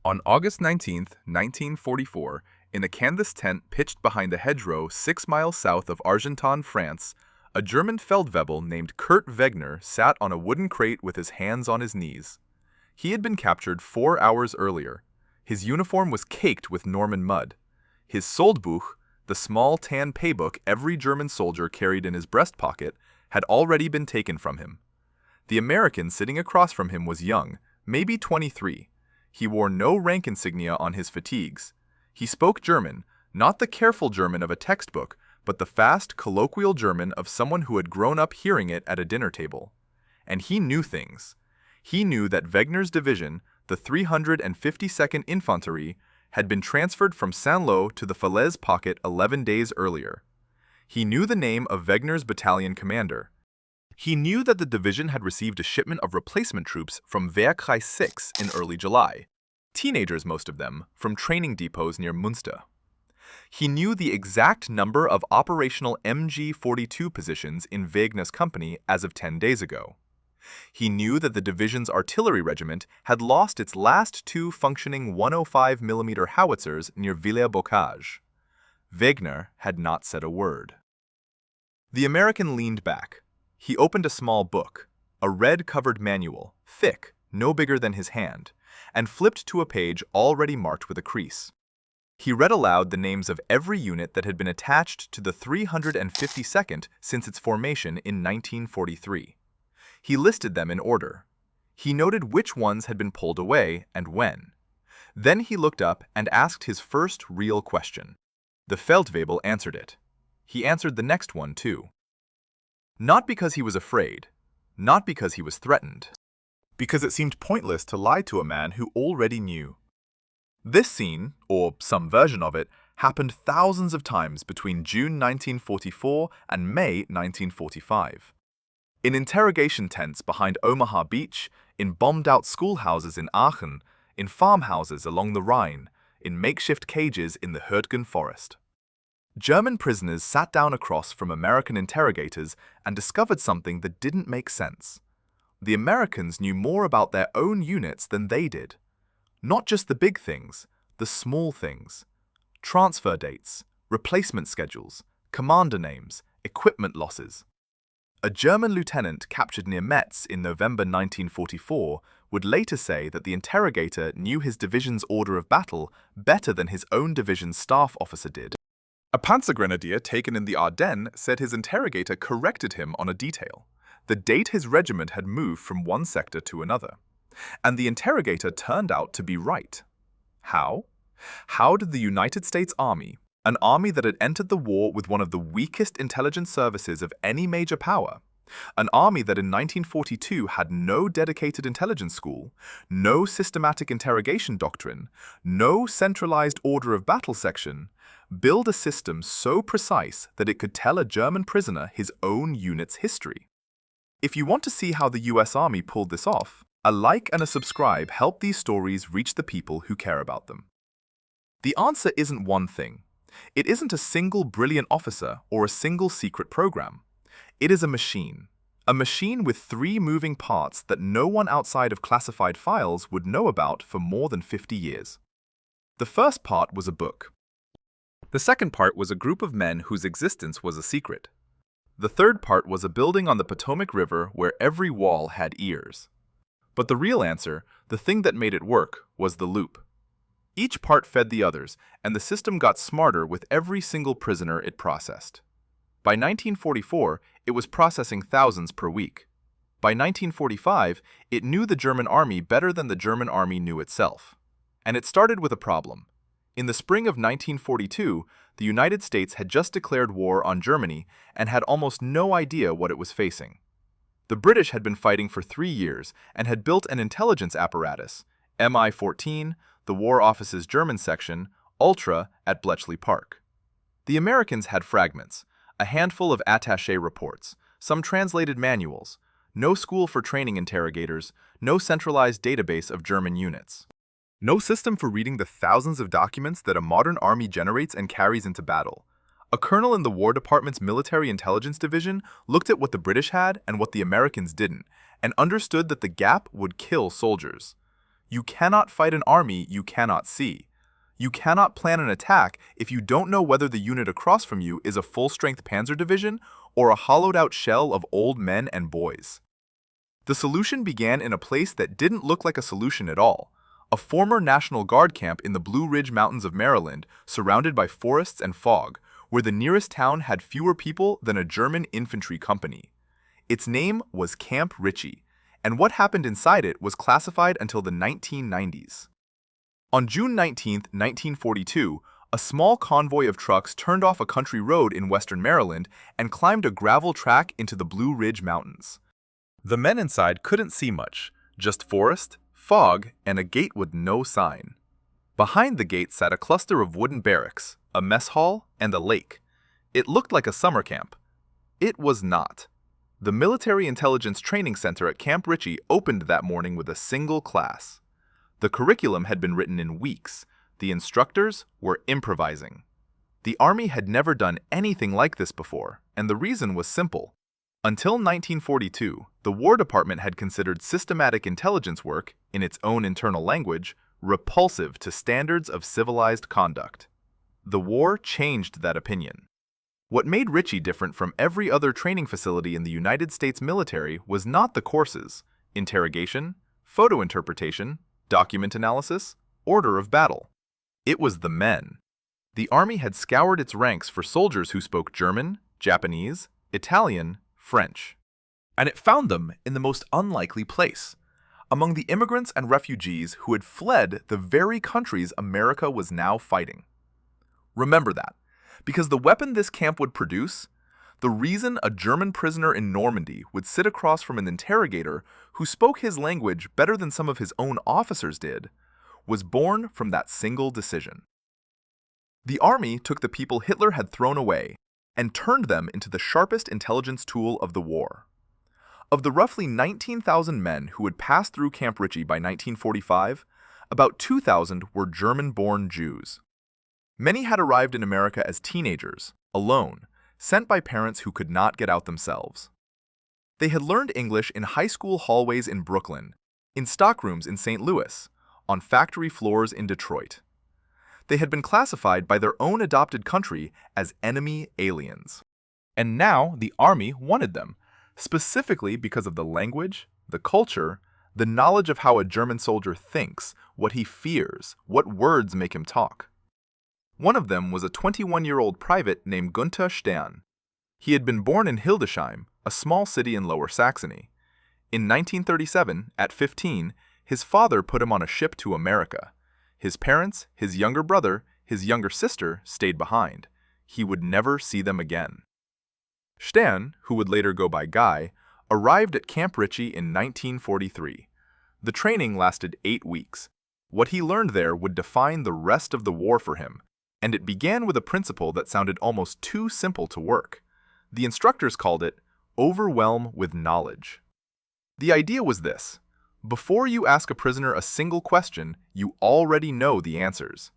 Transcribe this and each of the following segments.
On August 19, 1944, in a canvas tent pitched behind a hedgerow 6 miles south of Ardennes, France, a German feldwebel named Kurt Wegener sat on a wooden crate with his hands on his knees. He had been captured 4 hours earlier. His uniform was caked with Norman mud. His Soldbuch, the small tan paybook every German soldier carried in his breast pocket, had already been taken from him. The American sitting across from him was young, maybe 23. He wore no rank insignia on his fatigues. He spoke German, not the careful German of a textbook, but the fast, colloquial German of someone who had grown up hearing it at a dinner table. And he knew things. He knew that Wegener's division, the 352nd Infantry, had been transferred from Saint-Lô to the Falaise pocket 11 days earlier. He knew the name of Wegener's battalion commander. He knew that the division had received a shipment of replacement troops from Wehrkreis 6 in early July, teenagers most of them, from training depots near Münster. He knew the exact number of operational MG-42 positions in Wegener's company as of 10 days ago. He knew that the division's artillery regiment had lost its last 2 functioning 105mm howitzers near Villers-Bocage. Wegener had not said a word. The American leaned back. He opened a small book, a red-covered manual, thick, no bigger than his hand, and flipped to a page already marked with a crease. He read aloud the names of every unit that had been attached to the 352nd since its formation in 1943. He listed them in order. He noted which ones had been pulled away and when. Then he looked up and asked his first real question. The feldwebel answered it. He answered the next one, too. Not because he was afraid, not because he was threatened, because it seemed pointless to lie to a man who already knew. This scene, or some version of it, happened thousands of times between June 1944 and May 1945. In interrogation tents behind Omaha Beach, in bombed-out schoolhouses in Aachen, in farmhouses along the Rhine, in makeshift cages in the Hürtgen forest. German prisoners sat down across from American interrogators and discovered something that didn't make sense. The Americans knew more about their own units than they did. Not just the big things, the small things. Transfer dates, replacement schedules, commander names, equipment losses. A German lieutenant captured near Metz in November 1944 would later say that the interrogator knew his division's order of battle better than his own division's staff officer did. A Panzergrenadier taken in the Ardennes said his interrogator corrected him on a detail, the date his regiment had moved from one sector to another. And the interrogator turned out to be right. How? How did the United States Army, an army that had entered the war with one of the weakest intelligence services of any major power, an army that in 1942 had no dedicated intelligence school, no systematic interrogation doctrine, no centralized order of battle section, build a system so precise that it could tell a German prisoner his own unit's history? If you want to see how the US Army pulled this off, a like and a subscribe help these stories reach the people who care about them. The answer isn't one thing. It isn't a single brilliant officer or a single secret program. It is a machine with 3 moving parts that no one outside of classified files would know about for more than 50 years. The first part was a book. The second part was a group of men whose existence was a secret. The third part was a building on the Potomac River where every wall had ears. But the real answer, the thing that made it work, was the loop. Each part fed the others, and the system got smarter with every single prisoner it processed. By 1944, it was processing thousands per week. By 1945, it knew the German army better than the German army knew itself. And it started with a problem. In the spring of 1942, the United States had just declared war on Germany and had almost no idea what it was facing. The British had been fighting for 3 years and had built an intelligence apparatus, MI-14, the War Office's German section, Ultra, at Bletchley Park. The Americans had fragments, a handful of attaché reports, some translated manuals, no school for training interrogators, no centralized database of German units. No system for reading the thousands of documents that a modern army generates and carries into battle. A colonel in the War Department's Military Intelligence Division looked at what the British had and what the Americans didn't, and understood that the gap would kill soldiers. You cannot fight an army you cannot see. You cannot plan an attack if you don't know whether the unit across from you is a full-strength panzer division or a hollowed-out shell of old men and boys. The solution began in a place that didn't look like a solution at all, a former National Guard camp in the Blue Ridge Mountains of Maryland, surrounded by forests and fog, where the nearest town had fewer people than a German infantry company. Its name was Camp Richie, and what happened inside it was classified until the 1990s. On June 19, 1942, a small convoy of trucks turned off a country road in western Maryland and climbed a gravel track into the Blue Ridge Mountains. The men inside couldn't see much, just forest, fog, and a gate with no sign. Behind the gate sat a cluster of wooden barracks, a mess hall, and a lake. It looked like a summer camp. It was not. The Military Intelligence Training Center at Camp Richie opened that morning with a single class. The curriculum had been written in weeks. The instructors were improvising. The Army had never done anything like this before, and the reason was simple. Until 1942, the War Department had considered systematic intelligence work, in its own internal language, repulsive to standards of civilized conduct. The war changed that opinion. What made Richie different from every other training facility in the United States military was not the courses, interrogation, photo interpretation, document analysis, order of battle. It was the men. The Army had scoured its ranks for soldiers who spoke German, Japanese, Italian, French. And it found them in the most unlikely place, among the immigrants and refugees who had fled the very countries America was now fighting. Remember that, because the weapon this camp would produce, the reason a German prisoner in Normandy would sit across from an interrogator who spoke his language better than some of his own officers did, was born from that single decision. The Army took the people Hitler had thrown away and turned them into the sharpest intelligence tool of the war. Of the roughly 19,000 men who had passed through Camp Richie by 1945, about 2,000 were German-born Jews. Many had arrived in America as teenagers, alone, sent by parents who could not get out themselves. They had learned English in high school hallways in Brooklyn, in stockrooms in St. Louis, on factory floors in Detroit. They had been classified by their own adopted country as enemy aliens. And now the Army wanted them, specifically because of the language, the culture, the knowledge of how a German soldier thinks, what he fears, what words make him talk. One of them was a 21-year-old private named Gunther Stern. He had been born in Hildesheim, a small city in Lower Saxony. In 1937, at 15, his father put him on a ship to America. His parents, his younger brother, his younger sister stayed behind. He would never see them again. Stern, who would later go by Guy, arrived at Camp Richie in 1943. The training lasted 8 weeks. What he learned there would define the rest of the war for him, and it began with a principle that sounded almost too simple to work. The instructors called it overwhelm with knowledge. The idea was this: before you ask a prisoner a single question, you already know the answers.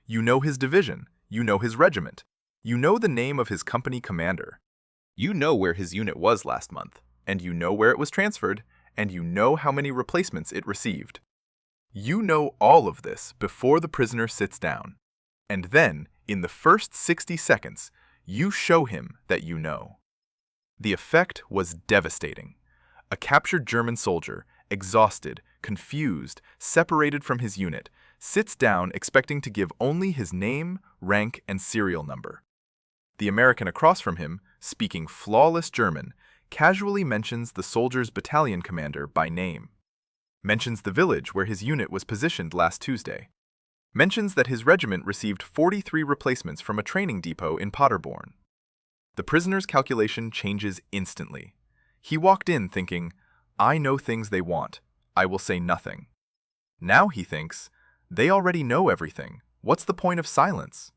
You know his division, you know his regiment, you know the name of his company commander. You know where his unit was last month, and you know where it was transferred, and you know how many replacements it received. You know all of this before the prisoner sits down. And then, in the first 60 seconds, you show him that you know. The effect was devastating. A captured German soldier, exhausted, confused, separated from his unit, sits down expecting to give only his name, rank, and serial number. The American across from him, speaking flawless German, casually mentions the soldier's battalion commander by name. Mentions the village where his unit was positioned last Tuesday. Mentions that his regiment received 43 replacements from a training depot in Paderborn. The prisoner's calculation changes instantly. He walked in thinking, I know things they want. I will say nothing. Now he thinks, they already know everything. What's the point of silence?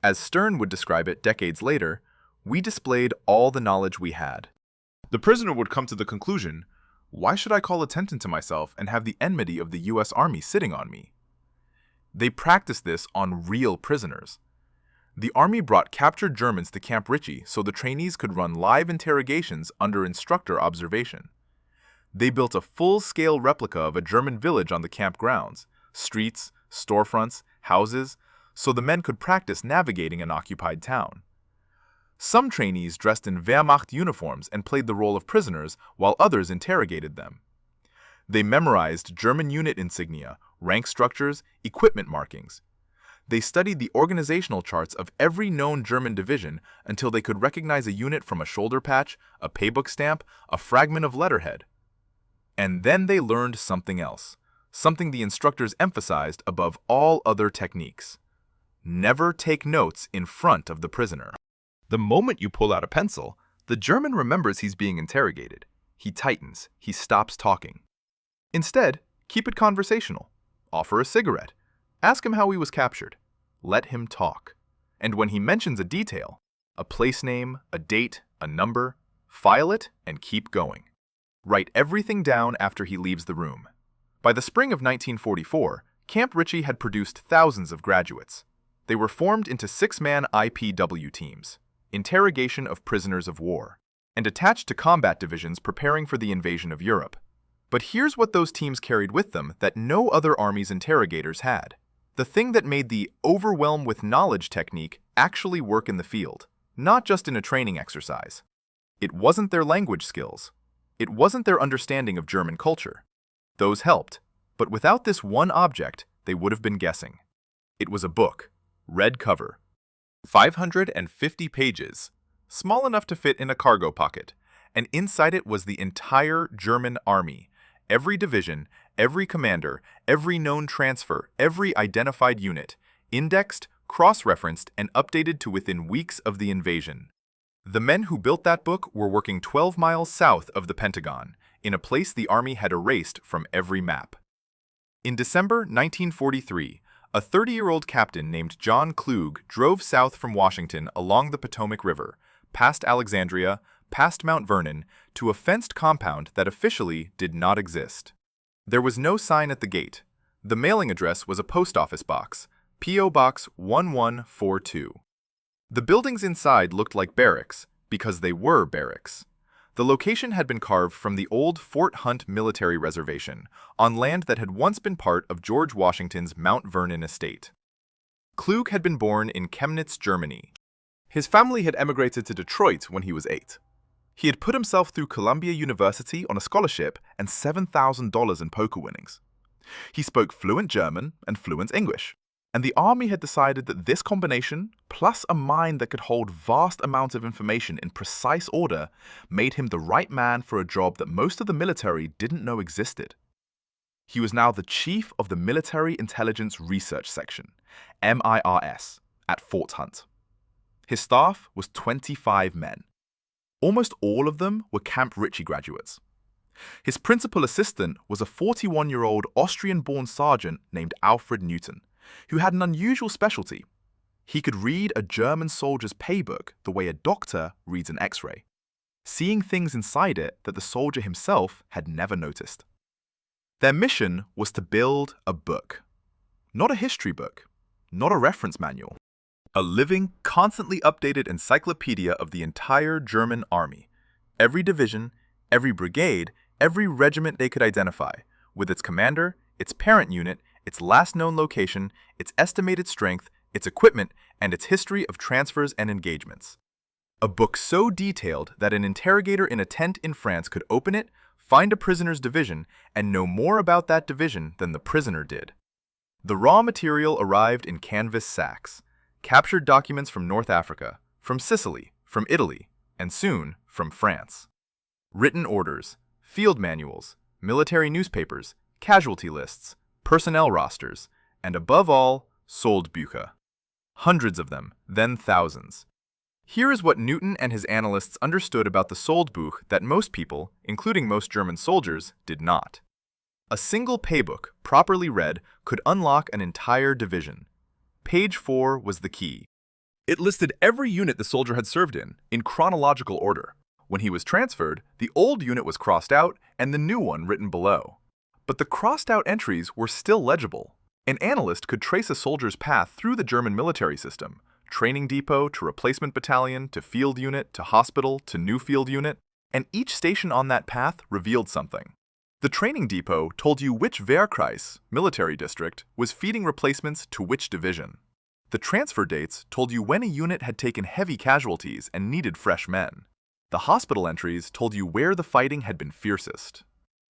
As Stern would describe it decades later, we displayed all the knowledge we had. The prisoner would come to the conclusion, why should I call attention to myself and have the enmity of the U.S. Army sitting on me? They practiced this on real prisoners. The Army brought captured Germans to Camp Richie so the trainees could run live interrogations under instructor observation. They built a full-scale replica of a German village on the camp grounds, streets, storefronts, houses, so the men could practice navigating an occupied town. Some trainees dressed in Wehrmacht uniforms and played the role of prisoners, while others interrogated them. They memorized German unit insignia, rank structures, equipment markings. They studied the organizational charts of every known German division until they could recognize a unit from a shoulder patch, a paybook stamp, a fragment of letterhead. And then they learned something else, something the instructors emphasized above all other techniques. Never take notes in front of the prisoner. The moment you pull out a pencil, the German remembers he's being interrogated. He tightens, he stops talking. Instead, keep it conversational. Offer a cigarette. Ask him how he was captured. Let him talk. And when he mentions a detail, a place name, a date, a number, file it and keep going. Write everything down after he leaves the room. By the spring of 1944, Camp Richie had produced thousands of graduates. They were formed into 6-man IPW teams, interrogation of prisoners of war, and attached to combat divisions preparing for the invasion of Europe. But here's what those teams carried with them that no other army's interrogators had. The thing that made the overwhelm with knowledge technique actually work in the field, not just in a training exercise. It wasn't their language skills. It wasn't their understanding of German culture. Those helped, but without this one object, they would have been guessing. It was a book, red cover, 550 pages, small enough to fit in a cargo pocket, and inside it was the entire German army, every division, every commander, every known transfer, every identified unit, indexed, cross-referenced, and updated to within weeks of the invasion. The men who built that book were working 12 miles south of the Pentagon, in a place the Army had erased from every map. In December 1943, a 30-year-old captain named John Klug drove south from Washington along the Potomac River, past Alexandria, past Mount Vernon, to a fenced compound that officially did not exist. There was no sign at the gate. The mailing address was a post office box, P.O. Box 1142. The buildings inside looked like barracks, because they were barracks. The location had been carved from the old Fort Hunt military reservation, on land that had once been part of George Washington's Mount Vernon estate. Klug had been born in Chemnitz, Germany. His family had emigrated to Detroit when he was 8. He had put himself through Columbia University on a scholarship and $7,000 in poker winnings. He spoke fluent German and fluent English, and the Army had decided that this combination, plus a mind that could hold vast amounts of information in precise order, made him the right man for a job that most of the military didn't know existed. He was now the chief of the Military Intelligence Research Section, MIRS, at Fort Hunt. His staff was 25 men. Almost all of them were Camp Richie graduates. His principal assistant was a 41-year-old Austrian-born sergeant named Alfred Newton, who had an unusual specialty. He could read a German soldier's paybook the way a doctor reads an X-ray, seeing things inside it that the soldier himself had never noticed. Their mission was to build a book. Not a history book, not a reference manual. A living, constantly updated encyclopedia of the entire German army. Every division, every brigade, every regiment they could identify, with its commander, its parent unit, its last known location, its estimated strength, its equipment, and its history of transfers and engagements. A book so detailed that an interrogator in a tent in France could open it, find a prisoner's division, and know more about that division than the prisoner did. The raw material arrived in canvas sacks. Captured documents from North Africa, from Sicily, from Italy, and soon from France. Written orders, field manuals, military newspapers, casualty lists, personnel rosters, and above all, Soldbücher. Hundreds of them, then thousands. Here is what Newton and his analysts understood about the Soldbuch that most people, including most German soldiers, did not. A single paybook, properly read, could unlock an entire division. Page 4 was the key. It listed every unit the soldier had served in chronological order. When he was transferred, the old unit was crossed out and the new one written below. But the crossed-out entries were still legible. An analyst could trace a soldier's path through the German military system, training depot to replacement battalion to field unit to hospital to new field unit, and each station on that path revealed something. The training depot told you which Wehrkreis, military district, was feeding replacements to which division. The transfer dates told you when a unit had taken heavy casualties and needed fresh men. The hospital entries told you where the fighting had been fiercest.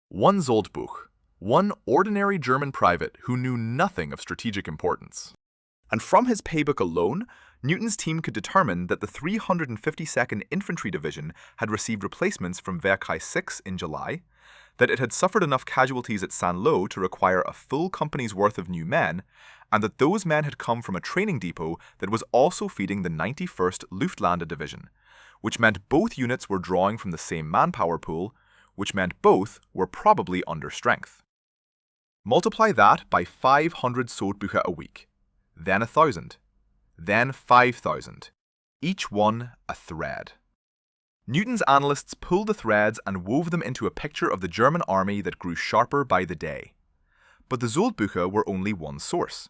One Soldbuch, one ordinary German private who knew nothing of strategic importance. And from his paybook alone, Newton's team could determine that the 352nd Infantry Division had received replacements from Wehrkreis 6 in July, that it had suffered enough casualties at Saint-Lô to require a full company's worth of new men, and that those men had come from a training depot that was also feeding the 91st Luftlande Division, which meant both units were drawing from the same manpower pool, which meant both were probably under strength. Multiply that by 500 Soldbücher a week, then 1,000, then 5,000, each one a thread. Newton's analysts pulled the threads and wove them into a picture of the German army that grew sharper by the day. But the Soldbücher were only one source.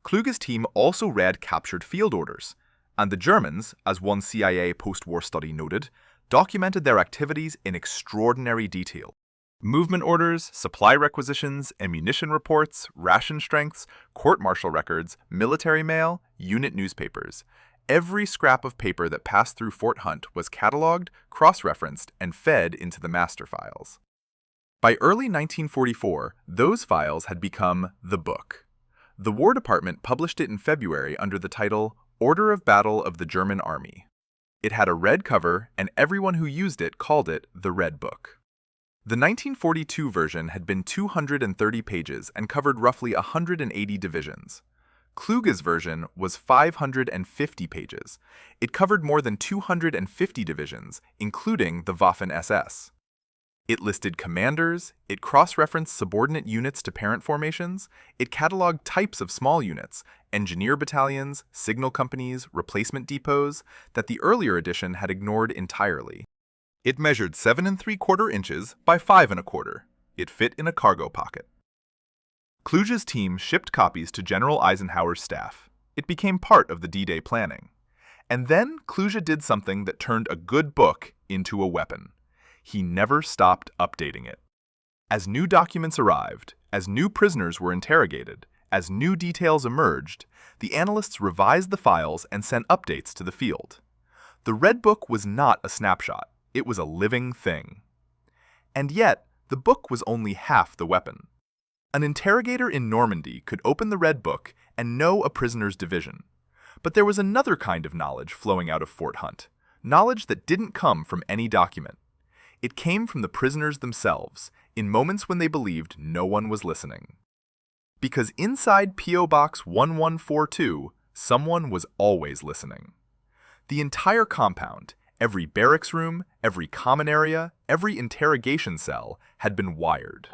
Kluge's team also read captured field orders, and the Germans, as one CIA post-war study noted, documented their activities in extraordinary detail. Movement orders, supply requisitions, ammunition reports, ration strengths, court-martial records, military mail, unit newspapers. Every scrap of paper that passed through Fort Hunt was catalogued, cross-referenced, and fed into the master files. By early 1944, those files had become the book. The War Department published it in February under the title Order of Battle of the German Army. It had a red cover, and everyone who used it called it the Red Book. The 1942 version had been 230 pages and covered roughly 180 divisions. Kluge's version was 550 pages. It covered more than 250 divisions, including the Waffen-SS. It listed commanders, it cross-referenced subordinate units to parent formations, it cataloged types of small units, engineer battalions, signal companies, replacement depots, that the earlier edition had ignored entirely. It measured 7 3/4 inches by 5 1/4. It fit in a cargo pocket. Kluge's team shipped copies to General Eisenhower's staff. It became part of the D-Day planning. And then Kluge did something that turned a good book into a weapon. He never stopped updating it. As new documents arrived, as new prisoners were interrogated, as new details emerged, the analysts revised the files and sent updates to the field. The Red Book was not a snapshot. It was a living thing. And yet, the book was only half the weapon. An interrogator in Normandy could open the Red Book and know a prisoner's division. But there was another kind of knowledge flowing out of Fort Hunt, knowledge that didn't come from any document. It came from the prisoners themselves, in moments when they believed no one was listening. Because inside P.O. Box 1142, someone was always listening. The entire compound, every barracks room, every common area, every interrogation cell had been wired.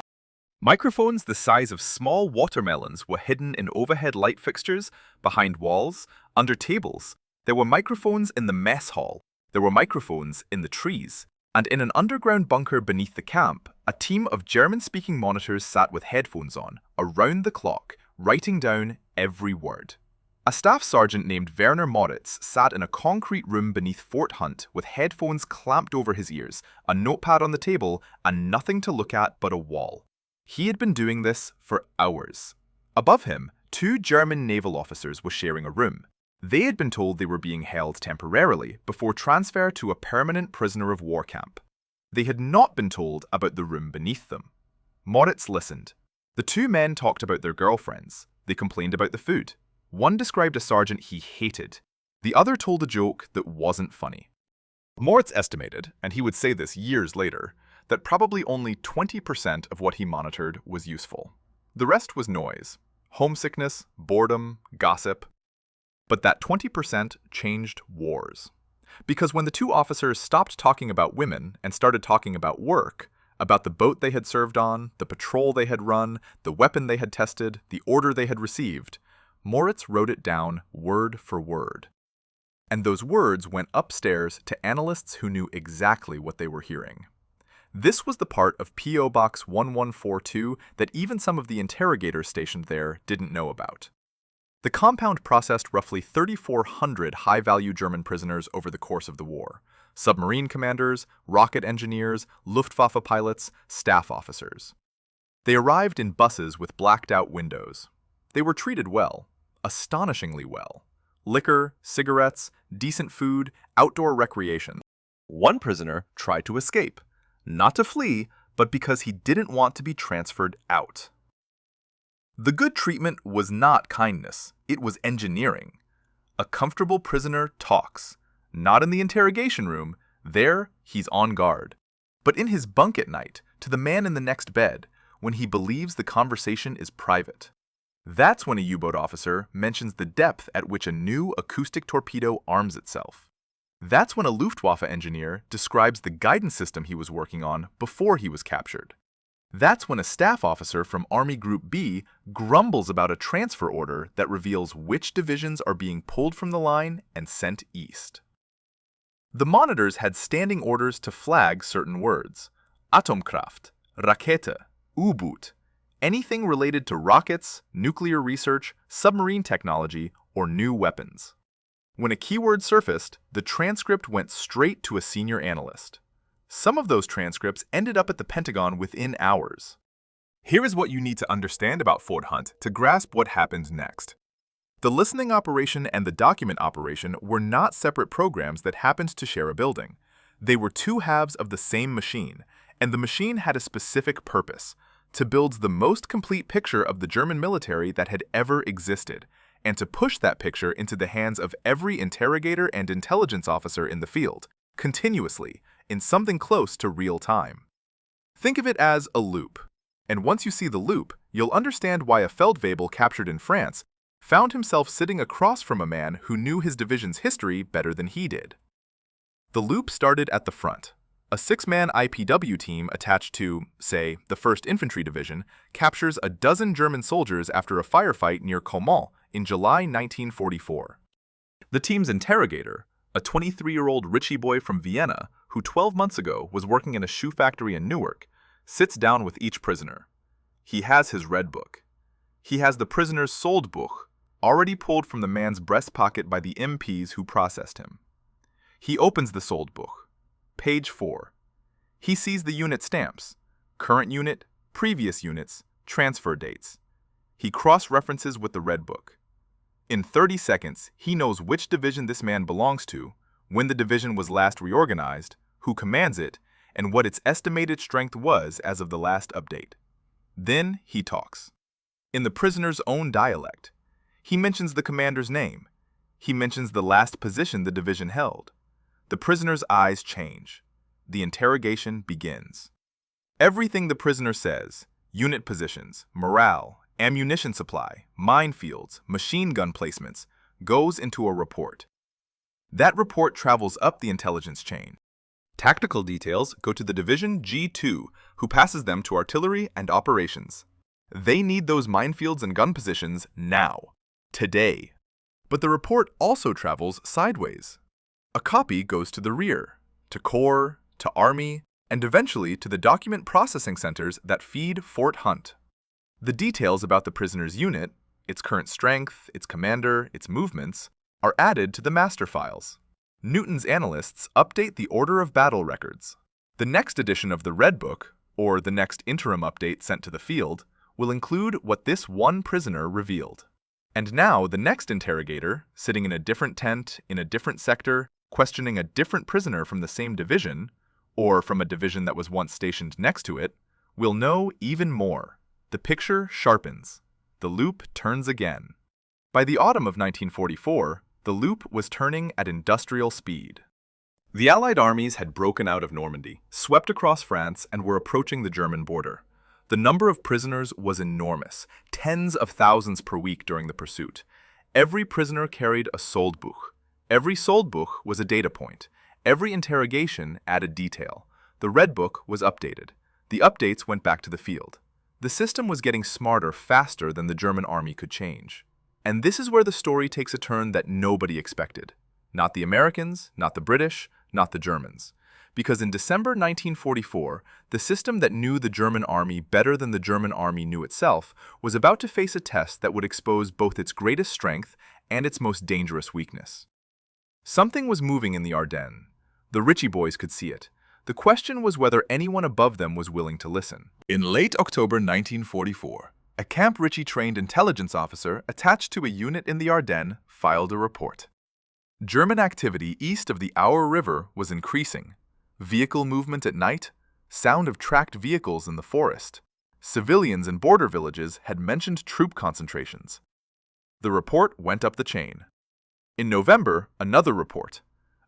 Microphones the size of small watermelons were hidden in overhead light fixtures, behind walls, under tables. There were microphones in the mess hall. There were microphones in the trees. And in an underground bunker beneath the camp, a team of German-speaking monitors sat with headphones on, around the clock, writing down every word. A staff sergeant named Werner Moritz sat in a concrete room beneath Fort Hunt with headphones clamped over his ears, a notepad on the table, and nothing to look at but a wall. He had been doing this for hours. Above him, 2 German naval officers were sharing a room. They had been told they were being held temporarily before transfer to a permanent prisoner of war camp. They had not been told about the room beneath them. Moritz listened. The 2 men talked about their girlfriends. They complained about the food. One described a sergeant he hated. The other told a joke that wasn't funny. Moritz estimated, and he would say this years later, that probably only 20% of what he monitored was useful. The rest was noise, homesickness, boredom, gossip. But that 20% changed wars. Because when the 2 officers stopped talking about women and started talking about work, about the boat they had served on, the patrol they had run, the weapon they had tested, the order they had received, Moritz wrote it down word for word. And those words went upstairs to analysts who knew exactly what they were hearing. This was the part of P.O. Box 1142 that even some of the interrogators stationed there didn't know about. The compound processed roughly 3,400 high-value German prisoners over the course of the war. submarine commanders, rocket engineers, Luftwaffe pilots, staff officers. They arrived in buses with blacked-out windows. They were treated well, astonishingly well. Liquor, cigarettes, decent food, outdoor recreation. One prisoner tried to escape, not to flee, but because he didn't want to be transferred out. The good treatment was not kindness, it was engineering. A comfortable prisoner talks, not in the interrogation room, there he's on guard, but in his bunk at night, to the man in the next bed, when he believes the conversation is private. That's when a U-boat officer mentions the depth at which a new acoustic torpedo arms itself. That's when a Luftwaffe engineer describes the guidance system he was working on before he was captured. That's when a staff officer from Army Group B grumbles about a transfer order that reveals which divisions are being pulled from the line and sent east. The monitors had standing orders to flag certain words: Atomkraft, Rakete, U-Boot, anything related to rockets, nuclear research, submarine technology, or new weapons. When a keyword surfaced, the transcript went straight to a senior analyst. Some of those transcripts ended up at the Pentagon within hours. Here is what you need to understand about Fort Hunt to grasp what happened next. The listening operation and the document operation were not separate programs that happened to share a building. They were two halves of the same machine, and the machine had a specific purpose: to build the most complete picture of the German military that had ever existed, and to push that picture into the hands of every interrogator and intelligence officer in the field, continuously, in something close to real time. Think of it as a loop, and once you see the loop, you'll understand why a feldwebel captured in France found himself sitting across from a man who knew his division's history better than he did. The loop started at the front. A 6-man IPW team attached to, say, the 1st Infantry Division captures a dozen German soldiers after a firefight near Caumont in July 1944. The team's interrogator, a 23-year-old Richie boy from Vienna who 12 months ago was working in a shoe factory in Newark, sits down with each prisoner. He has his red book. He has the prisoner's Soldbuch, already pulled from the man's breast pocket by the MPs who processed him. He opens the Soldbuch. Page 4. He sees the unit stamps: current unit, previous units, transfer dates. He cross-references with the red book. In 30 seconds, he knows which division this man belongs to, when the division was last reorganized, who commands it, and what its estimated strength was as of the last update. Then he talks. In the prisoner's own dialect. He mentions the commander's name. He mentions the last position the division held. The prisoner's eyes change. The interrogation begins. Everything the prisoner says, unit positions, morale, ammunition supply, minefields, machine gun placements, goes into a report. That report travels up the intelligence chain. Tactical details go to the Division G2, who passes them to artillery and operations. They need those minefields and gun positions now, today. But the report also travels sideways. A copy goes to the rear, to Corps, to Army, and eventually to the document processing centers that feed Fort Hunt. The details about the prisoner's unit, its current strength, its commander, its movements, are added to the master files. Newton's analysts update the order of battle records. The next edition of the Red Book, or the next interim update sent to the field, will include what this one prisoner revealed. And now the next interrogator, sitting in a different tent, in a different sector, questioning a different prisoner from the same division, or from a division that was once stationed next to it, will know even more. The picture sharpens. The loop turns again. By the autumn of 1944, the loop was turning at industrial speed. The Allied armies had broken out of Normandy, swept across France, and were approaching the German border. The number of prisoners was enormous, tens of thousands per week during the pursuit. Every prisoner carried a Soldbuch. Every Soldbuch was a data point. Every interrogation added detail. The Red Book was updated. The updates went back to the field. The system was getting smarter faster than the German army could change. And this is where the story takes a turn that nobody expected. Not the Americans, not the British, not the Germans. Because in December 1944, the system that knew the German army better than the German army knew itself was about to face a test that would expose both its greatest strength and its most dangerous weakness. Something was moving in the Ardennes. The Richie Boys could see it. The question was whether anyone above them was willing to listen. In late October 1944, a Camp Ritchie-trained intelligence officer attached to a unit in the Ardennes filed a report. German activity east of the Our River was increasing. Vehicle movement at night, sound of tracked vehicles in the forest. Civilians in border villages had mentioned troop concentrations. The report went up the chain. In November, another report.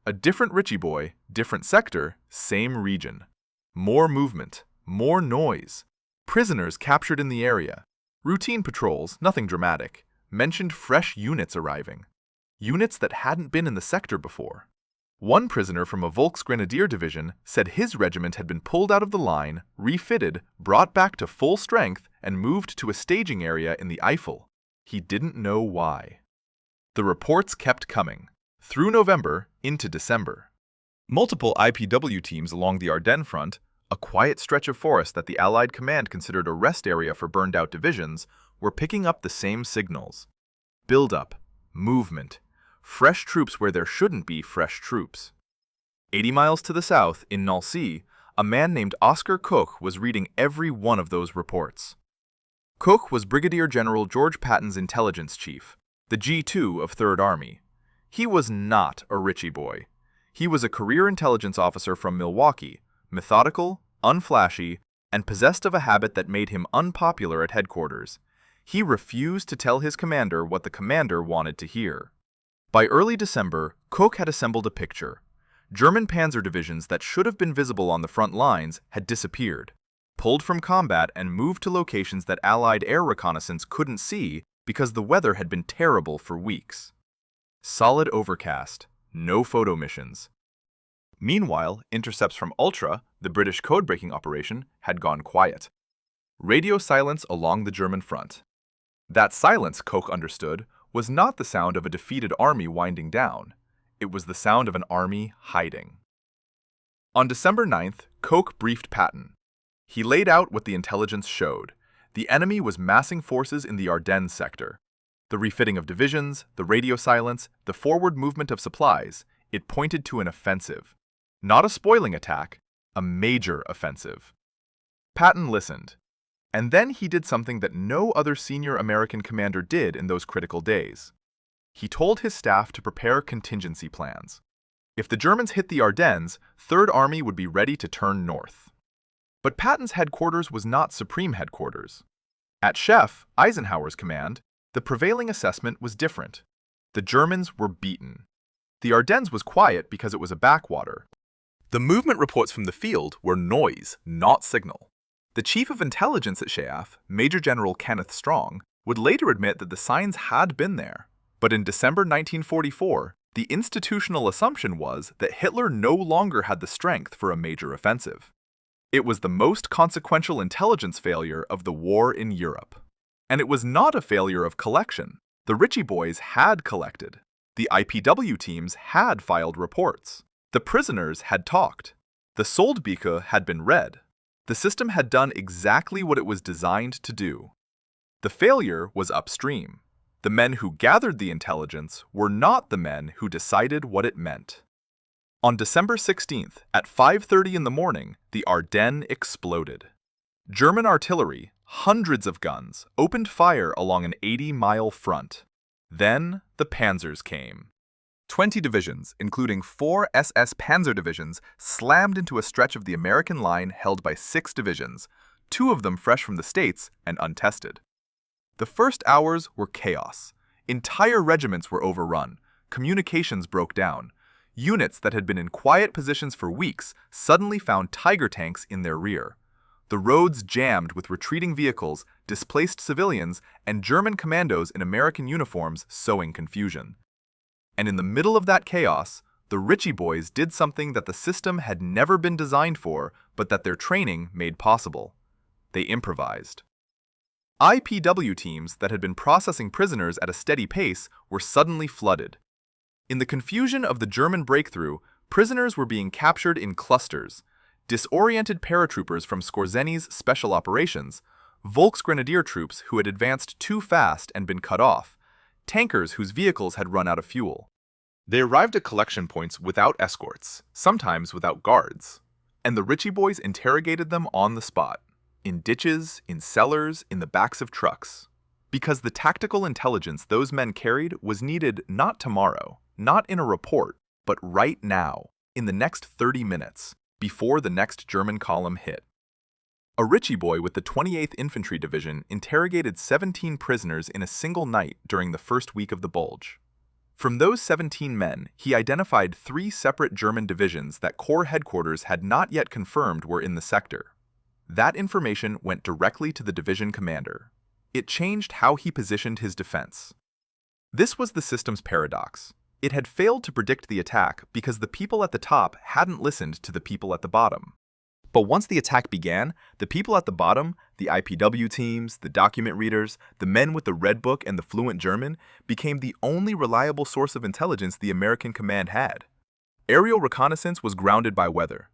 A different Richie boy, different sector, same region. More movement, more noise. Prisoners captured in the area. Routine patrols, nothing dramatic, mentioned fresh units arriving. Units that hadn't been in the sector before. One prisoner from a Volksgrenadier division said his regiment had been pulled out of the line, refitted, brought back to full strength, and moved to a staging area in the Eifel. He didn't know why. The reports kept coming, through November into December. Multiple IPW teams along the Ardennes front, a quiet stretch of forest that the Allied command considered a rest area for burned-out divisions, were picking up the same signals. Build-up, movement, fresh troops where there shouldn't be fresh troops. 80 miles to the south, in Nancy, a man named Oscar Koch was reading every one of those reports. Koch was Brigadier General George Patton's intelligence chief, the G2 of 3rd Army. He was not a Richie boy. He was a career intelligence officer from Milwaukee, methodical, unflashy, and possessed of a habit that made him unpopular at headquarters. He refused to tell his commander what the commander wanted to hear. By early December, Koch had assembled a picture. German panzer divisions that should have been visible on the front lines had disappeared, pulled from combat and moved to locations that Allied air reconnaissance couldn't see because the weather had been terrible for weeks. Solid overcast, no photo missions. Meanwhile, intercepts from Ultra, the British code-breaking operation, had gone quiet. Radio silence along the German front. That silence, Koch understood, was not the sound of a defeated army winding down. It was the sound of an army hiding. On December 9th, Koch briefed Patton. He laid out what the intelligence showed. The enemy was massing forces in the Ardennes sector. The refitting of divisions, the radio silence, the forward movement of supplies, it pointed to an offensive. Not a spoiling attack, a major offensive. Patton listened. And then he did something that no other senior American commander did in those critical days. He told his staff to prepare contingency plans. If the Germans hit the Ardennes, 3rd Army would be ready to turn north. But Patton's headquarters was not supreme headquarters. At Chef, Eisenhower's command, the prevailing assessment was different. The Germans were beaten. The Ardennes was quiet because it was a backwater. The movement reports from the field were noise, not signal. The chief of intelligence at Chef, Major General Kenneth Strong, would later admit that the signs had been there. But in December 1944, the institutional assumption was that Hitler no longer had the strength for a major offensive. It was the most consequential intelligence failure of the war in Europe. And it was not a failure of collection. The Richie Boys had collected. The IPW teams had filed reports. The prisoners had talked. The Soldbücher had been read. The system had done exactly what it was designed to do. The failure was upstream. The men who gathered the intelligence were not the men who decided what it meant. On December 16th, at 5:30 in the morning, the Ardennes exploded. German artillery, hundreds of guns, opened fire along an 80-mile front. Then the panzers came. 20 divisions, including 4 SS Panzer divisions, slammed into a stretch of the American line held by 6 divisions, 2 of them fresh from the States and untested. The first hours were chaos. Entire regiments were overrun. Communications broke down. Units that had been in quiet positions for weeks suddenly found Tiger tanks in their rear. The roads jammed with retreating vehicles, displaced civilians, and German commandos in American uniforms sowing confusion. And in the middle of that chaos, the Richie Boys did something that the system had never been designed for, but that their training made possible. They improvised. IPW teams that had been processing prisoners at a steady pace were suddenly flooded. In the confusion of the German breakthrough, prisoners were being captured in clusters. Disoriented paratroopers from Skorzeny's special operations, Volksgrenadier troops who had advanced too fast and been cut off, tankers whose vehicles had run out of fuel. They arrived at collection points without escorts, sometimes without guards, and the Richie Boys interrogated them on the spot, in ditches, in cellars, in the backs of trucks. Because the tactical intelligence those men carried was needed not tomorrow, not in a report, but right now, in the next 30 minutes, before the next German column hit. A Richie Boy with the 28th Infantry Division interrogated 17 prisoners in a single night during the first week of the Bulge. From those 17 men, he identified 3 separate German divisions that Corps headquarters had not yet confirmed were in the sector. That information went directly to the division commander. It changed how he positioned his defense. This was the system's paradox. It had failed to predict the attack because the people at the top hadn't listened to the people at the bottom. But once the attack began, the people at the bottom, the IPW teams, the document readers, the men with the red book and the fluent German, became the only reliable source of intelligence the American command had. Aerial reconnaissance was grounded by weather.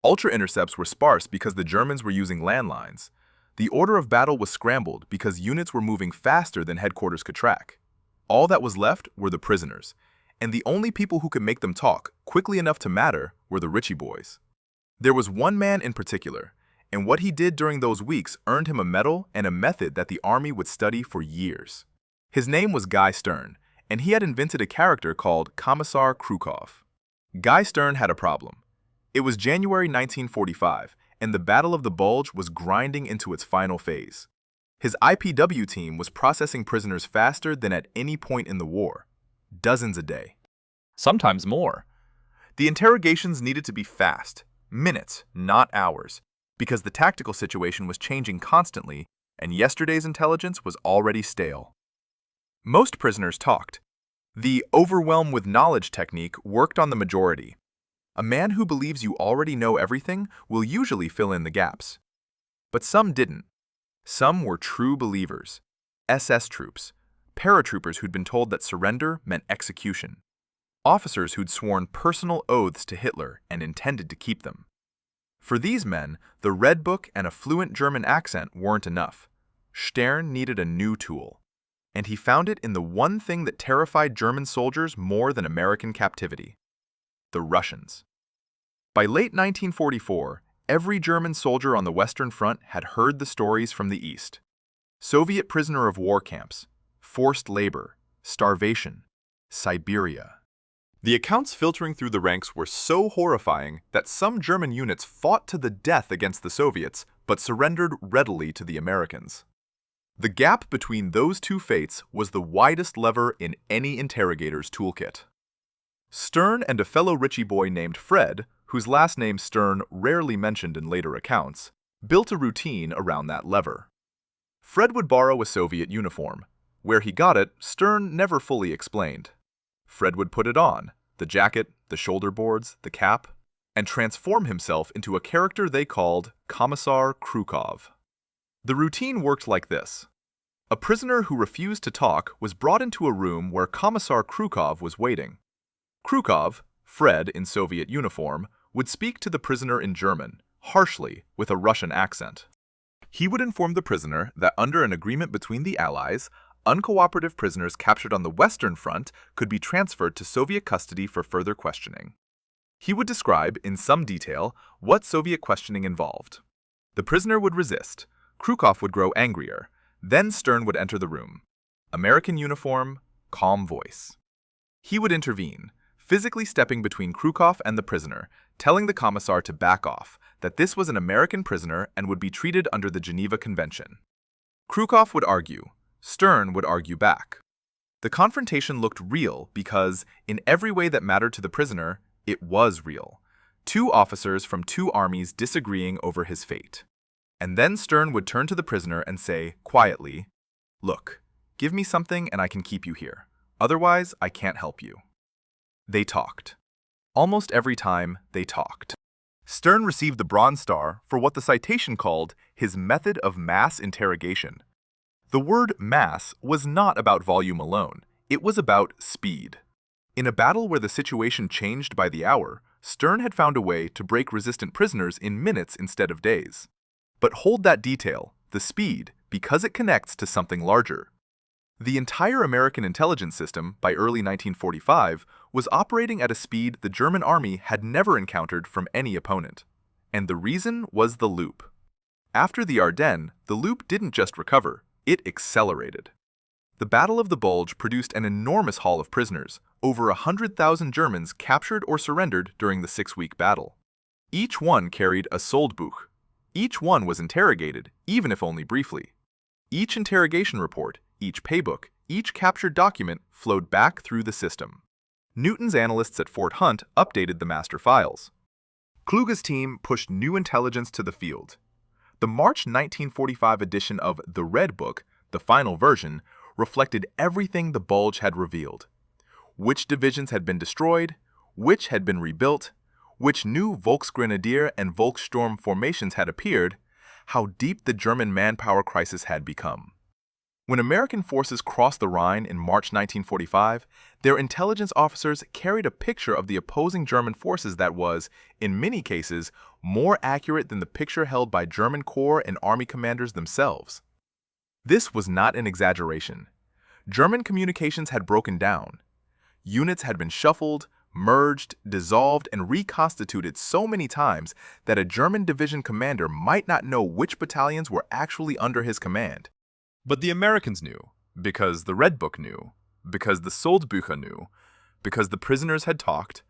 Ultra-intercepts were sparse because the Germans were using landlines. The order of battle was scrambled because units were moving faster than headquarters could track. All that was left were the prisoners, and the only people who could make them talk quickly enough to matter were the Richie Boys. There was one man in particular, and what he did during those weeks earned him a medal and a method that the Army would study for years. His name was Guy Stern, and he had invented a character called Commissar Krukov. Guy Stern had a problem. It was January 1945, and the Battle of the Bulge was grinding into its final phase. His IPW team was processing prisoners faster than at any point in the war. Dozens a day. Sometimes more. The interrogations needed to be fast. Minutes, not hours, because the tactical situation was changing constantly, and yesterday's intelligence was already stale. Most prisoners talked. The overwhelm with knowledge technique worked on the majority. A man who believes you already know everything will usually fill in the gaps. But some didn't. Some were true believers. SS troops, paratroopers who'd been told that surrender meant execution. Officers who'd sworn personal oaths to Hitler and intended to keep them. For these men, the Red Book and a fluent German accent weren't enough. Stern needed a new tool, and he found it in the one thing that terrified German soldiers more than American captivity: the Russians. By late 1944, every German soldier on the Western Front had heard the stories from the East. Soviet prisoner of war camps, forced labor, starvation, Siberia. The accounts filtering through the ranks were so horrifying that some German units fought to the death against the Soviets, but surrendered readily to the Americans. The gap between those two fates was the widest lever in any interrogator's toolkit. Stern and a fellow Richie Boy named Fred, whose last name Stern rarely mentioned in later accounts, built a routine around that lever. Fred would borrow a Soviet uniform. Where he got it, Stern never fully explained. Fred would put it on, the jacket, the shoulder boards, the cap, and transform himself into a character they called Commissar Krukov. The routine worked like this. A prisoner who refused to talk was brought into a room where Commissar Krukov was waiting. Krukov, Fred in Soviet uniform, would speak to the prisoner in German, harshly, with a Russian accent. He would inform the prisoner that under an agreement between the Allies, uncooperative prisoners captured on the Western Front could be transferred to Soviet custody for further questioning. He would describe, in some detail, what Soviet questioning involved. The prisoner would resist. Krukov would grow angrier. Then Stern would enter the room. American uniform, calm voice. He would intervene, physically stepping between Krukov and the prisoner, telling the commissar to back off, that this was an American prisoner and would be treated under the Geneva Convention. Krukov would argue. Stern would argue back. The confrontation looked real because, in every way that mattered to the prisoner, it was real. Two officers from two armies disagreeing over his fate. And then Stern would turn to the prisoner and say, quietly, "Look, give me something and I can keep you here. Otherwise, I can't help you." They talked. Almost every time, they talked. Stern received the Bronze Star for what the citation called his method of mass interrogation. The word mass was not about volume alone. It was about speed. In a battle where the situation changed by the hour, Stern had found a way to break resistant prisoners in minutes instead of days. But hold that detail, the speed, because it connects to something larger. The entire American intelligence system, by early 1945, was operating at a speed the German army had never encountered from any opponent. And the reason was the loop. After the Ardennes, the loop didn't just recover, it accelerated. The Battle of the Bulge produced an enormous haul of prisoners, over 100,000 Germans captured or surrendered during the 6-week battle. Each one carried a Soldbuch. Each one was interrogated, even if only briefly. Each interrogation report, each paybook, each captured document flowed back through the system. Newton's analysts at Fort Hunt updated the master files. Kluge's team pushed new intelligence to the field. The March 1945 edition of The Red Book, the final version, reflected everything the Bulge had revealed. Which divisions had been destroyed, which had been rebuilt, which new Volksgrenadier and Volkssturm formations had appeared, how deep the German manpower crisis had become. When American forces crossed the Rhine in March 1945, their intelligence officers carried a picture of the opposing German forces that was, in many cases, more accurate than the picture held by German corps and army commanders themselves. This was not an exaggeration. German communications had broken down. Units had been shuffled, merged, dissolved, and reconstituted so many times that a German division commander might not know which battalions were actually under his command. But the Americans knew, because the Red Book knew, because the Soldbücher knew, because the prisoners had talked,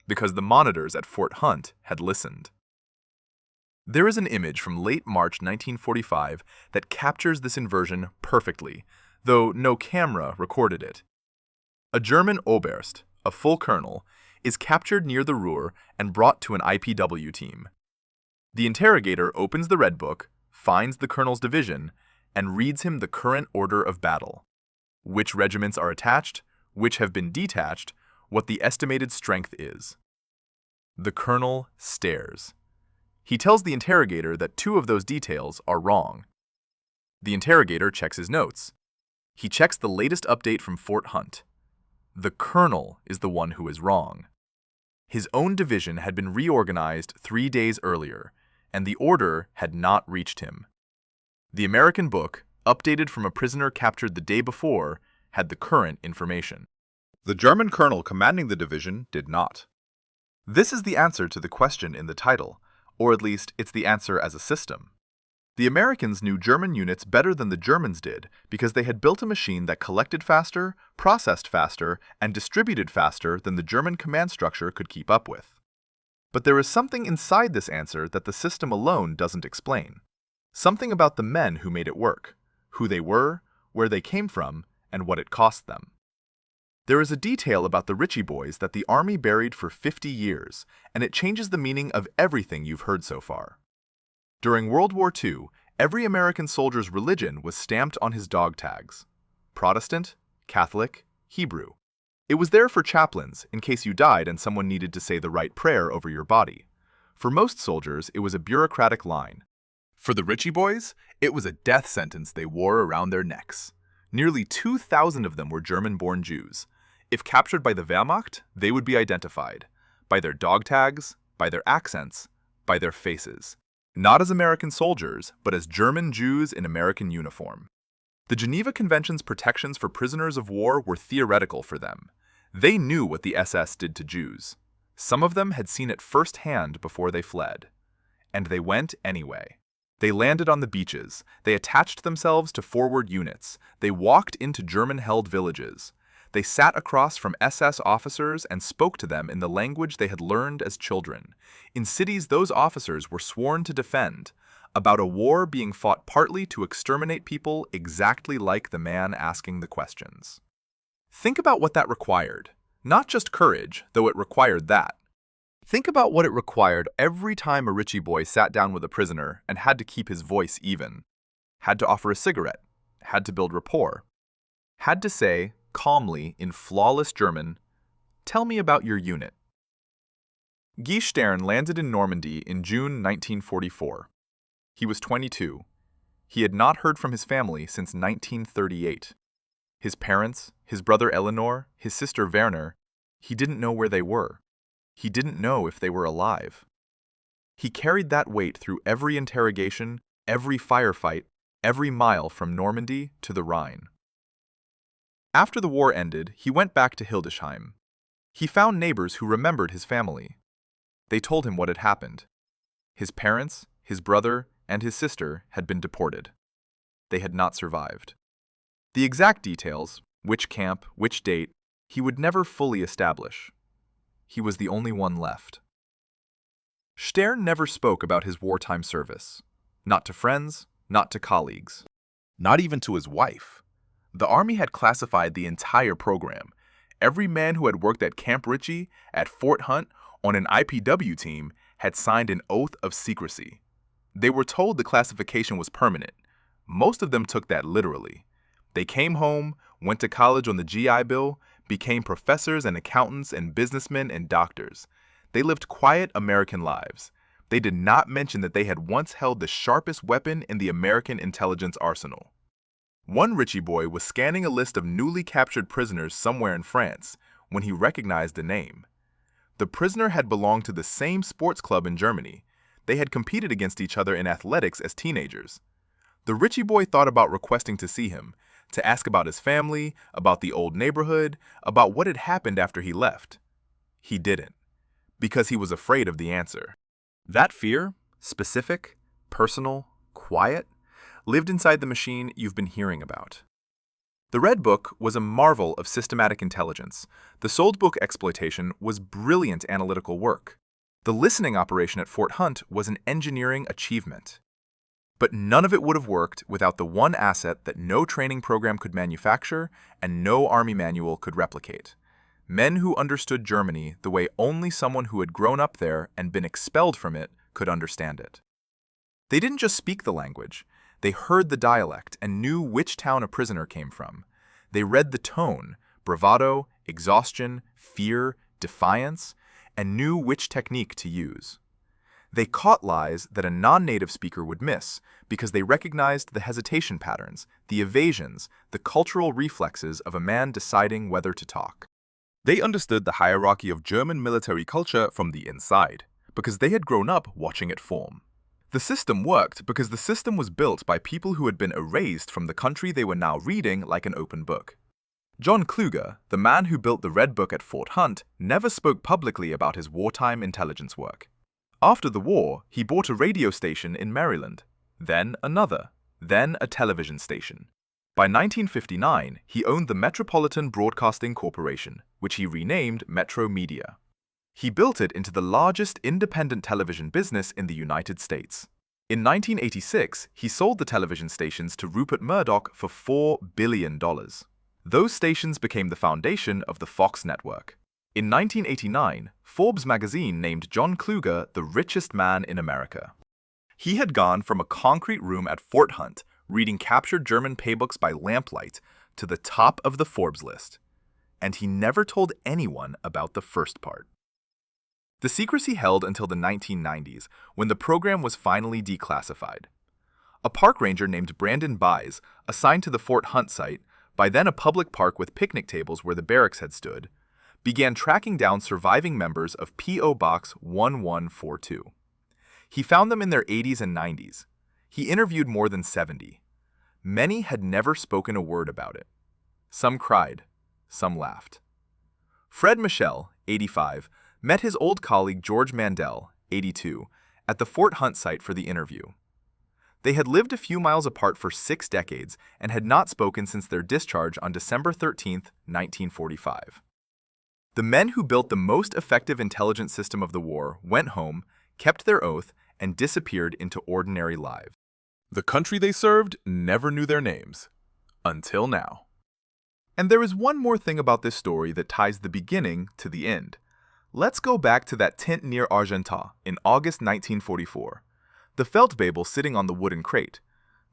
because the monitors at Fort Hunt had listened. There is an image from late March 1945 that captures this inversion perfectly, though no camera recorded it. A German Oberst, a full colonel, is captured near the Ruhr and brought to an IPW team. The interrogator opens the Red Book, finds the colonel's division, and reads him the current order of battle. Which regiments are attached, which have been detached, what the estimated strength is. The colonel stares. He tells the interrogator that 2 of those details are wrong. The interrogator checks his notes. He checks the latest update from Fort Hunt. The colonel is the one who is wrong. His own division had been reorganized 3 days earlier, and the order had not reached him. The American book, updated from a prisoner captured the day before, had the current information. The German colonel commanding the division did not. This is the answer to the question in the title, or at least it's the answer as a system. The Americans knew German units better than the Germans did because they had built a machine that collected faster, processed faster, and distributed faster than the German command structure could keep up with. But there is something inside this answer that the system alone doesn't explain. Something about the men who made it work, who they were, where they came from, and what it cost them. There is a detail about the Richie Boys that the Army buried for 50 years, and it changes the meaning of everything you've heard so far. During World War II, every American soldier's religion was stamped on his dog tags: Protestant, Catholic, Hebrew. It was there for chaplains, in case you died and someone needed to say the right prayer over your body. For most soldiers, it was a bureaucratic line. For the Richie Boys, it was a death sentence they wore around their necks. Nearly 2,000 of them were German-born Jews. If captured by the Wehrmacht, they would be identified by their dog tags, by their accents, by their faces. Not as American soldiers, but as German Jews in American uniform. The Geneva Convention's protections for prisoners of war were theoretical for them. They knew what the SS did to Jews. Some of them had seen it firsthand before they fled. And they went anyway. They landed on the beaches. They attached themselves to forward units. They walked into German-held villages. They sat across from SS officers and spoke to them in the language they had learned as children, in cities those officers were sworn to defend, about a war being fought partly to exterminate people exactly like the man asking the questions. Think about what that required. Not just courage, though it required that. Think about what it required every time a Richie boy sat down with a prisoner and had to keep his voice even, had to offer a cigarette, had to build rapport, had to say, calmly, in flawless German, "Tell me about your unit." Guy Stern landed in Normandy in June 1944. He was 22. He had not heard from his family since 1938. His parents, his brother Eleanor, his sister Werner, he didn't know where they were. He didn't know if they were alive. He carried that weight through every interrogation, every firefight, every mile from Normandy to the Rhine. After the war ended, he went back to Hildesheim. He found neighbors who remembered his family. They told him what had happened. His parents, his brother, and his sister had been deported. They had not survived. The exact details, which camp, which date, he would never fully establish. He was the only one left. Stern never spoke about his wartime service. Not to friends, not to colleagues. Not even to his wife. The Army had classified the entire program. Every man who had worked at Camp Ritchie, at Fort Hunt, on an IPW team, had signed an oath of secrecy. They were told the classification was permanent. Most of them took that literally. They came home, went to college on the GI Bill, became professors and accountants and businessmen and doctors. They lived quiet American lives. They did not mention that they had once held the sharpest weapon in the American intelligence arsenal. One Richie boy was scanning a list of newly captured prisoners somewhere in France when he recognized the name. The prisoner had belonged to the same sports club in Germany. They had competed against each other in athletics as teenagers. The Richie boy thought about requesting to see him, to ask about his family, about the old neighborhood, about what had happened after he left. He didn't, because he was afraid of the answer. That fear, specific, personal, quiet, lived inside the machine you've been hearing about. The Red Book was a marvel of systematic intelligence. The sold book exploitation was brilliant analytical work. The listening operation at Fort Hunt was an engineering achievement. But none of it would have worked without the one asset that no training program could manufacture and no Army manual could replicate. Men who understood Germany the way only someone who had grown up there and been expelled from it could understand it. They didn't just speak the language. They heard the dialect and knew which town a prisoner came from. They read the tone, bravado, exhaustion, fear, defiance, and knew which technique to use. They caught lies that a non-native speaker would miss because they recognized the hesitation patterns, the evasions, the cultural reflexes of a man deciding whether to talk. They understood the hierarchy of German military culture from the inside because they had grown up watching it form. The system worked because the system was built by people who had been erased from the country they were now reading like an open book. John Kluger, the man who built the Red Book at Fort Hunt, never spoke publicly about his wartime intelligence work. After the war, he bought a radio station in Maryland, then another, then a television station. By 1959, he owned the Metropolitan Broadcasting Corporation, which he renamed Metro Media. He built it into the largest independent television business in the United States. In 1986, he sold the television stations to Rupert Murdoch for $4 billion. Those stations became the foundation of the Fox network. In 1989, Forbes magazine named John Kluger the richest man in America. He had gone from a concrete room at Fort Hunt, reading captured German paybooks by lamplight, to the top of the Forbes list. And he never told anyone about the first part. The secrecy held until the 1990s, when the program was finally declassified. A park ranger named Brandon Buys, assigned to the Fort Hunt site, by then a public park with picnic tables where the barracks had stood, began tracking down surviving members of P.O. Box 1142. He found them in their 80s and 90s. He interviewed more than 70. Many had never spoken a word about it. Some cried, some laughed. Fred Michel, 85, met his old colleague George Mandel, 82, at the Fort Hunt site for the interview. They had lived a few miles apart for 6 decades and had not spoken since their discharge on December 13, 1945. The men who built the most effective intelligence system of the war went home, kept their oath, and disappeared into ordinary lives. The country they served never knew their names. Until now. And there is one more thing about this story that ties the beginning to the end. Let's go back to that tent near Argentan in August 1944. The feldwebel sitting on the wooden crate.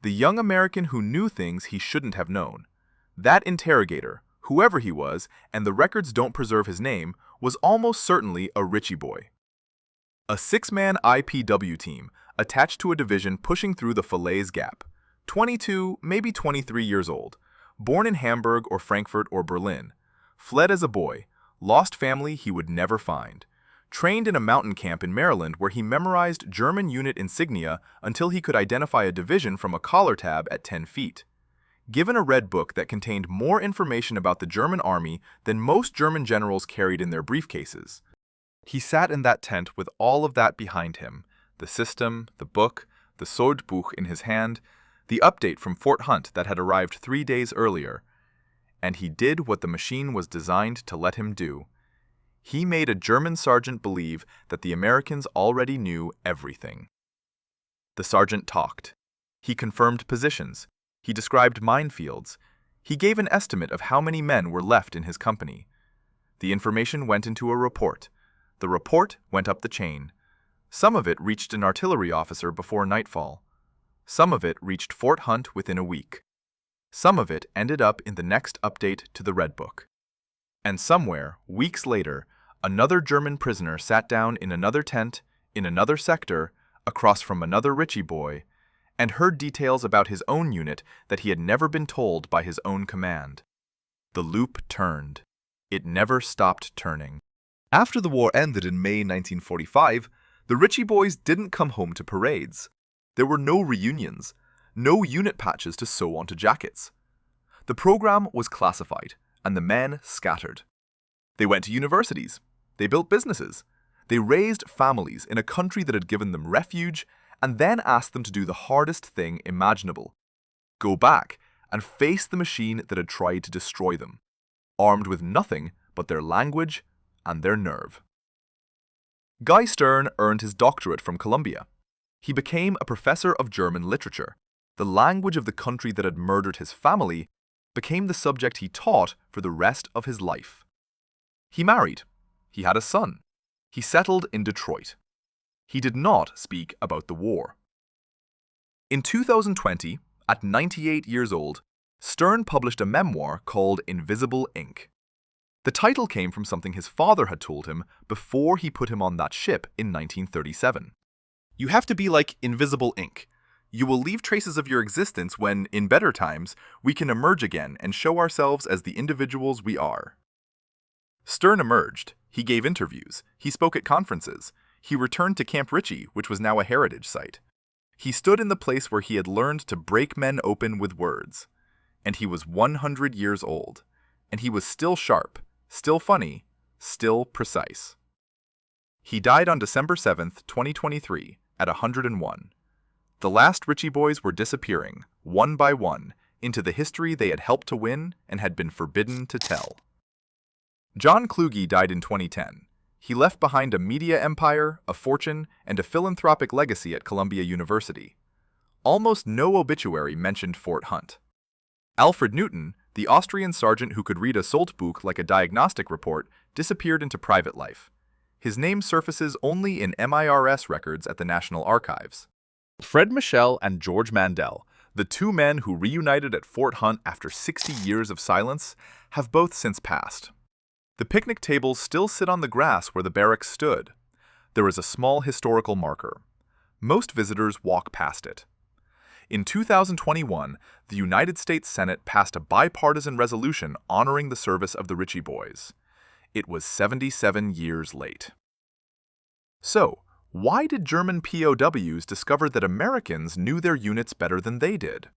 The young American who knew things he shouldn't have known. That interrogator, whoever he was, and the records don't preserve his name, was almost certainly a Richie boy. A 6-man IPW team attached to a division pushing through the Falaise Gap. 22, maybe 23 years old. Born in Hamburg or Frankfurt or Berlin. Fled as a boy. Lost family he would never find. Trained in a mountain camp in Maryland where he memorized German unit insignia until he could identify a division from a collar tab at 10 feet. given a red book that contained more information about the German army than most German generals carried in their briefcases. He sat in that tent with all of that behind him, the system, the book, the Soldbuch in his hand, the update from Fort Hunt that had arrived 3 days earlier. And he did what the machine was designed to let him do. He made a German sergeant believe that the Americans already knew everything. The sergeant talked. He confirmed positions. He described minefields. He gave an estimate of how many men were left in his company. The information went into a report. The report went up the chain. Some of it reached an artillery officer before nightfall. Some of it reached Fort Hunt within a week. Some of it ended up in the next update to the Red Book. And somewhere, weeks later, another German prisoner sat down in another tent, in another sector, across from another Richie boy, and heard details about his own unit that he had never been told by his own command. The loop turned. It never stopped turning. After the war ended in May 1945, the Richie Boys didn't come home to parades. There were no reunions, no unit patches to sew onto jackets. The program was classified, and the men scattered. They went to universities. They built businesses. They raised families in a country that had given them refuge and then asked them to do the hardest thing imaginable. Go back and face the machine that had tried to destroy them, armed with nothing but their language and their nerve. Guy Stern earned his doctorate from Columbia. He became a professor of German literature. The language of the country that had murdered his family became the subject he taught for the rest of his life. He married. He had a son. He settled in Detroit. He did not speak about the war. In 2020, at 98 years old, Stern published a memoir called Invisible Ink. The title came from something his father had told him before he put him on that ship in 1937. You have to be like invisible ink. You will leave traces of your existence when, in better times, we can emerge again and show ourselves as the individuals we are. Stern emerged. He gave interviews. He spoke at conferences. He returned to Camp Ritchie, which was now a heritage site. He stood in the place where he had learned to break men open with words. And he was 100 years old. And he was still sharp, still funny, still precise. He died on December 7th, 2023, at 101. The last Richie Boys were disappearing, one by one, into the history they had helped to win and had been forbidden to tell. John Kluge died in 2010. He left behind a media empire, a fortune, and a philanthropic legacy at Columbia University. Almost no obituary mentioned Fort Hunt. Alfred Newton, the Austrian sergeant who could read a Soldbuch like a diagnostic report, disappeared into private life. His name surfaces only in MIRS records at the National Archives. Fred Michel and George Mandel, the two men who reunited at Fort Hunt after 60 years of silence, have both since passed. The picnic tables still sit on the grass where the barracks stood. There is a small historical marker. Most visitors walk past it. In 2021, the United States Senate passed a bipartisan resolution honoring the service of the Richie Boys. It was 77 years late. So, why did German POWs discover that Americans knew their units better than they did?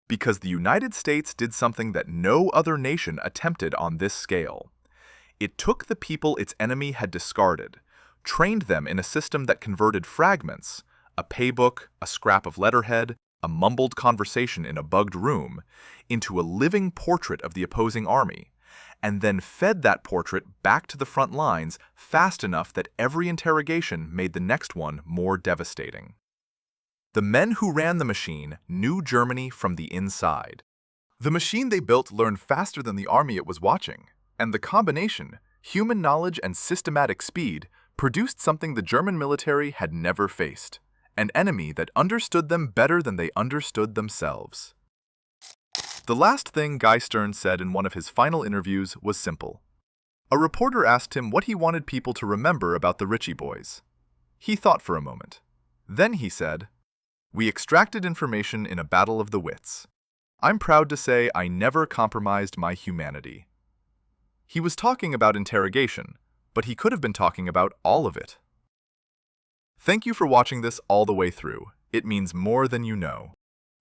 Because the United States did something that no other nation attempted on this scale. It took the people its enemy had discarded, trained them in a system that converted fragments, a paybook, a scrap of letterhead, a mumbled conversation in a bugged room, into a living portrait of the opposing army, and then fed that portrait back to the front lines fast enough that every interrogation made the next one more devastating. The men who ran the machine knew Germany from the inside. The machine they built learned faster than the army it was watching, and the combination, human knowledge and systematic speed, produced something the German military had never faced, an enemy that understood them better than they understood themselves. The last thing Guy Stern said in one of his final interviews was simple. A reporter asked him what he wanted people to remember about the Richie Boys. He thought for a moment. Then he said, "We extracted information in a battle of the wits. I'm proud to say I never compromised my humanity." He was talking about interrogation, but he could have been talking about all of it. Thank you for watching this all the way through. It means more than you know.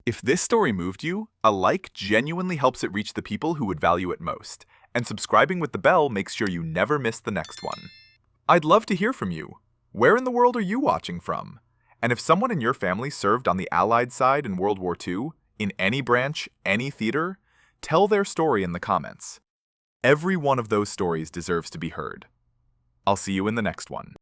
If this story moved you, a like genuinely helps it reach the people who would value it most, and subscribing with the bell makes sure you never miss the next one. I'd love to hear from you. Where in the world are you watching from? And if someone in your family served on the Allied side in World War II, in any branch, any theater, tell their story in the comments. Every one of those stories deserves to be heard. I'll see you in the next one.